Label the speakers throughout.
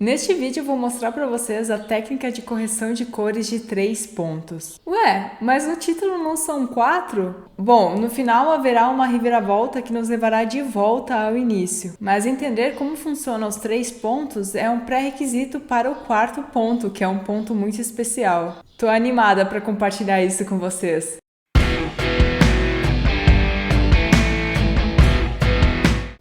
Speaker 1: Neste vídeo eu vou mostrar para vocês a técnica de correção de cores de 3 pontos. Ué, mas no título não são 4? Bom, no final haverá uma reviravolta que nos levará de volta ao início. Mas entender como funcionam os 3 pontos é um pré-requisito para o 4º ponto, que é um ponto muito especial. Tô animada para compartilhar isso com vocês.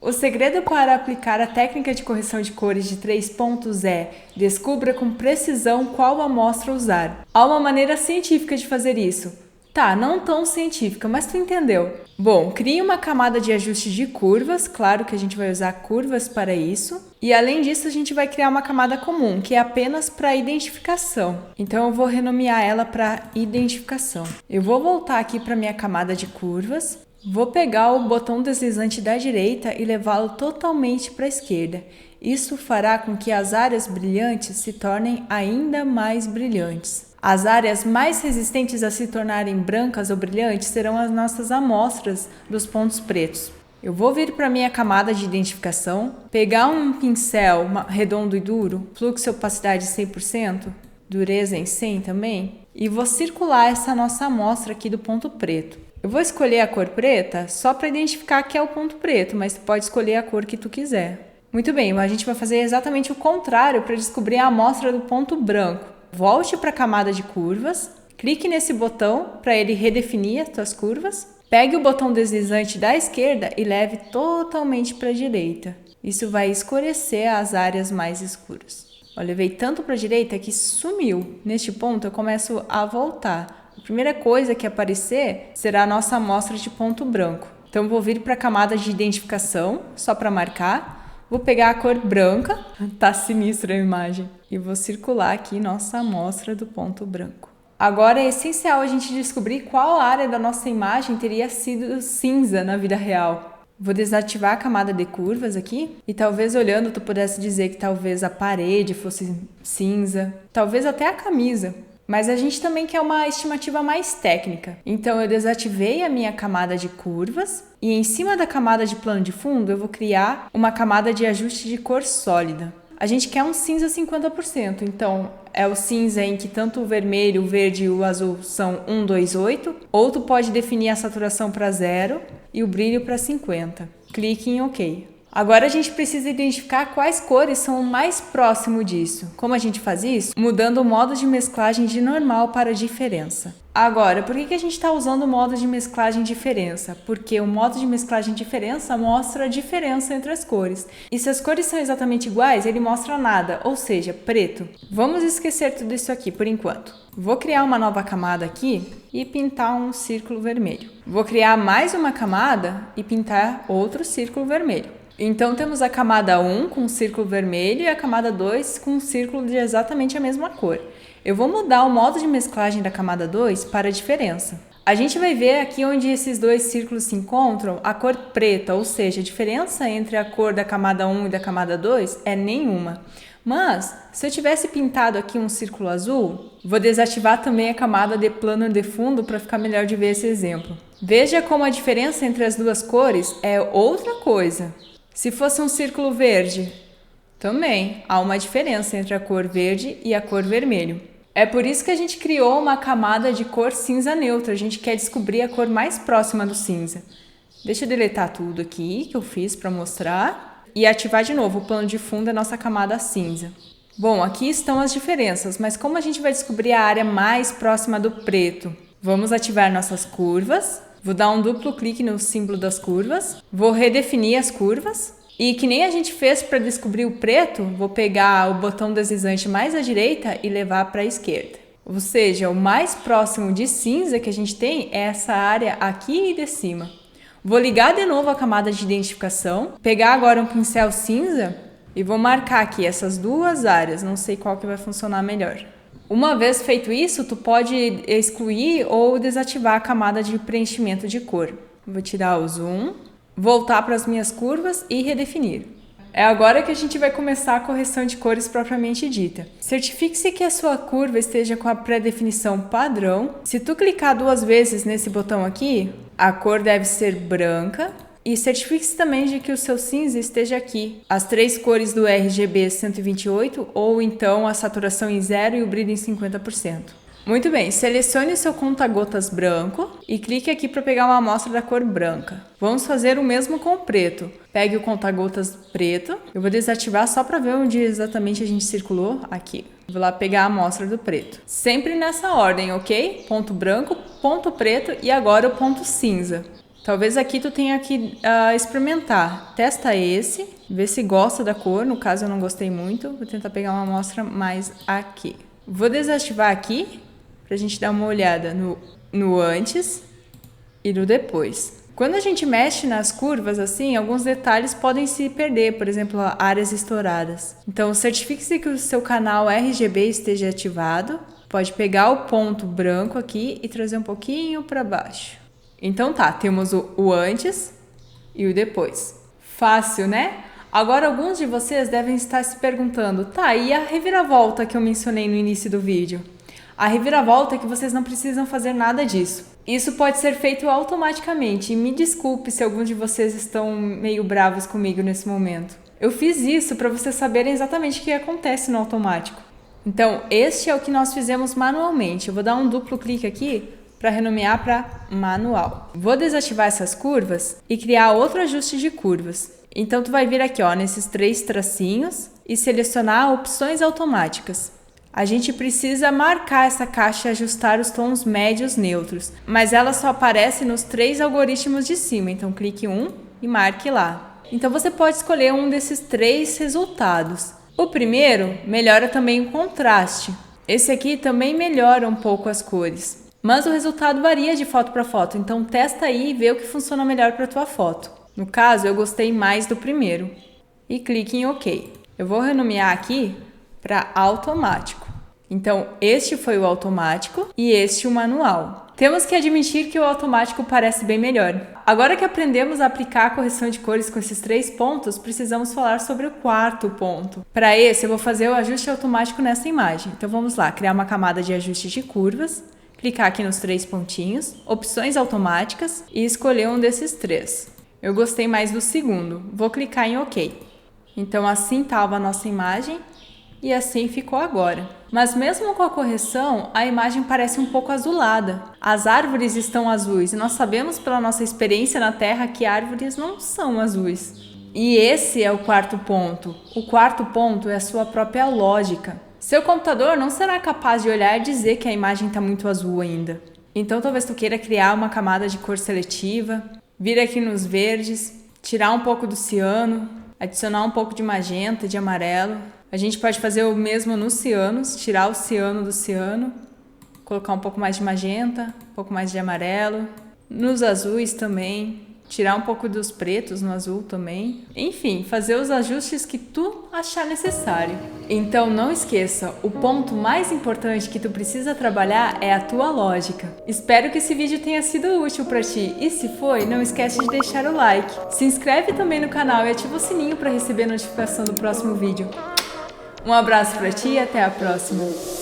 Speaker 1: O segredo para aplicar a técnica de correção de cores de 3 pontos é: descubra com precisão qual amostra usar. Há uma maneira científica de fazer isso. Tá, não tão científica, mas tu entendeu. Bom, crie uma camada de ajuste de curvas, claro que a gente vai usar curvas para isso. E além disso, a gente vai criar uma camada comum, que é apenas para identificação. Então eu vou renomear ela para identificação. Eu vou voltar aqui para minha camada de curvas. Vou pegar o botão deslizante da direita e levá-lo totalmente para a esquerda. Isso fará com que as áreas brilhantes se tornem ainda mais brilhantes. As áreas mais resistentes a se tornarem brancas ou brilhantes serão as nossas amostras dos pontos pretos. Eu vou vir para a minha camada de identificação, pegar um pincel redondo e duro, fluxo e opacidade 100%, dureza em 100 também, e vou circular essa nossa amostra aqui do ponto preto. Eu vou escolher a cor preta só para identificar que é o ponto preto, mas tu pode escolher a cor que tu quiser. Muito bem, a gente vai fazer exatamente o contrário para descobrir a amostra do ponto branco. Volte para a camada de curvas, clique nesse botão para ele redefinir as tuas curvas, pegue o botão deslizante da esquerda e leve totalmente para a direita. Isso vai escurecer as áreas mais escuras. Eu levei tanto para a direita que sumiu. Neste ponto eu começo a voltar. A primeira coisa que aparecer será a nossa amostra de ponto branco. Então vou vir para a camada de identificação, só para marcar. Vou pegar a cor branca, tá sinistra a imagem, e vou circular aqui nossa amostra do ponto branco. Agora é essencial a gente descobrir qual área da nossa imagem teria sido cinza na vida real. Vou desativar a camada de curvas aqui e talvez olhando tu pudesse dizer que talvez a parede fosse cinza, talvez até a camisa. Mas a gente também quer uma estimativa mais técnica. Então eu desativei a minha camada de curvas e em cima da camada de plano de fundo eu vou criar uma camada de ajuste de cor sólida. A gente quer um cinza 50%, então é o cinza em que tanto o vermelho, o verde e o azul são 128, ou tu pode definir a saturação para 0 e o brilho para 50. Clique em OK. Agora a gente precisa identificar quais cores são o mais próximo disso. Como a gente faz isso? Mudando o modo de mesclagem de normal para diferença. Agora, por que a gente está usando o modo de mesclagem diferença? Porque o modo de mesclagem diferença mostra a diferença entre as cores. E se as cores são exatamente iguais, ele mostra nada, ou seja, preto. Vamos esquecer tudo isso aqui por enquanto. Vou criar uma nova camada aqui e pintar um círculo vermelho. Vou criar mais uma camada e pintar outro círculo vermelho. Então temos a camada 1 com um círculo vermelho e a camada 2 com um círculo de exatamente a mesma cor. Eu vou mudar o modo de mesclagem da camada 2 para a diferença. A gente vai ver aqui onde esses dois círculos se encontram a cor preta, ou seja, a diferença entre a cor da camada 1 e da camada 2 é nenhuma. Mas, se eu tivesse pintado aqui um círculo azul, vou desativar também a camada de plano de fundo para ficar melhor de ver esse exemplo. Veja como a diferença entre as duas cores é outra coisa. Se fosse um círculo verde, também há uma diferença entre a cor verde e a cor vermelho. É por isso que a gente criou uma camada de cor cinza neutra. A gente quer descobrir a cor mais próxima do cinza. Deixa eu deletar tudo aqui que eu fiz para mostrar e ativar de novo o plano de fundo da nossa camada cinza. Bom, aqui estão as diferenças, mas como a gente vai descobrir a área mais próxima do preto? Vamos ativar nossas curvas. Vou dar um duplo clique no símbolo das curvas, vou redefinir as curvas e que nem a gente fez para descobrir o preto, vou pegar o botão deslizante mais à direita e levar para a esquerda. Ou seja, o mais próximo de cinza que a gente tem é essa área aqui de cima. Vou ligar de novo a camada de identificação, pegar agora um pincel cinza e vou marcar aqui essas duas áreas, não sei qual que vai funcionar melhor. Uma vez feito isso, tu pode excluir ou desativar a camada de preenchimento de cor. Vou tirar o zoom, voltar para as minhas curvas e redefinir. É agora que a gente vai começar a correção de cores propriamente dita. Certifique-se que a sua curva esteja com a pré-definição padrão. Se tu clicar 2 vezes nesse botão aqui, a cor deve ser branca. E certifique-se também de que o seu cinza esteja aqui. As 3 cores do RGB 128 ou então a saturação em 0 e o brilho em 50%. Muito bem, selecione o seu conta-gotas branco e clique aqui para pegar uma amostra da cor branca. Vamos fazer o mesmo com o preto. Pegue o conta-gotas preto. Eu vou desativar só para ver onde exatamente a gente circulou. Aqui. Vou lá pegar a amostra do preto. Sempre nessa ordem, ok? Ponto branco, ponto preto e agora o ponto cinza. Talvez aqui tu tenha que experimentar. Testa esse, vê se gosta da cor. No caso eu não gostei muito. Vou tentar pegar uma amostra mais aqui. Vou desativar aqui para a gente dar uma olhada no antes e no depois. Quando a gente mexe nas curvas assim, alguns detalhes podem se perder, por exemplo, áreas estouradas. Então, certifique-se que o seu canal RGB esteja ativado. Pode pegar o ponto branco aqui e trazer um pouquinho para baixo. Então tá, temos o antes e o depois. Fácil, né? Agora alguns de vocês devem estar se perguntando, tá, e a reviravolta que eu mencionei no início do vídeo? A reviravolta é que vocês não precisam fazer nada disso. Isso pode ser feito automaticamente e me desculpe se alguns de vocês estão meio bravos comigo nesse momento. Eu fiz isso para vocês saberem exatamente o que acontece no automático. Então, este é o que nós fizemos manualmente. Eu vou dar um duplo clique aqui para renomear para manual. Vou desativar essas curvas e criar outro ajuste de curvas. Então, tu vai vir aqui, ó, nesses 3 tracinhos e selecionar opções automáticas. A gente precisa marcar essa caixa e ajustar os tons médios neutros, mas ela só aparece nos 3 algoritmos de cima, então clique e marque lá. Então você pode escolher um desses 3 resultados. O primeiro melhora também o contraste. Esse aqui também melhora um pouco as cores, mas o resultado varia de foto para foto, então testa aí e vê o que funciona melhor para a tua foto. No caso, eu gostei mais do primeiro. E clique em OK. Eu vou renomear aqui para automático. Então, este foi o automático e este o manual. Temos que admitir que o automático parece bem melhor. Agora que aprendemos a aplicar a correção de cores com esses 3 pontos, precisamos falar sobre o 4º ponto. Para esse, eu vou fazer o ajuste automático nessa imagem. Então, vamos lá, criar uma camada de ajuste de curvas, clicar aqui nos 3 pontinhos, opções automáticas e escolher um desses 3. Eu gostei mais do segundo. Vou clicar em OK. Então, assim estava a nossa imagem. E assim ficou agora. Mas mesmo com a correção, a imagem parece um pouco azulada. As árvores estão azuis e nós sabemos pela nossa experiência na Terra que árvores não são azuis. E esse é o 4º ponto. O 4º ponto é a sua própria lógica. Seu computador não será capaz de olhar e dizer que a imagem está muito azul ainda. Então talvez tu queira criar uma camada de cor seletiva, vir aqui nos verdes, tirar um pouco do ciano, adicionar um pouco de magenta e de amarelo. A gente pode fazer o mesmo nos cianos, tirar o ciano do ciano, colocar um pouco mais de magenta, um pouco mais de amarelo. Nos azuis também, tirar um pouco dos pretos no azul também. Enfim, fazer os ajustes que tu achar necessário. Então não esqueça, o ponto mais importante que tu precisa trabalhar é a tua lógica. Espero que esse vídeo tenha sido útil para ti e se foi, não esquece de deixar o like. Se inscreve também no canal e ativa o sininho para receber a notificação do próximo vídeo. Um abraço pra ti e até a próxima!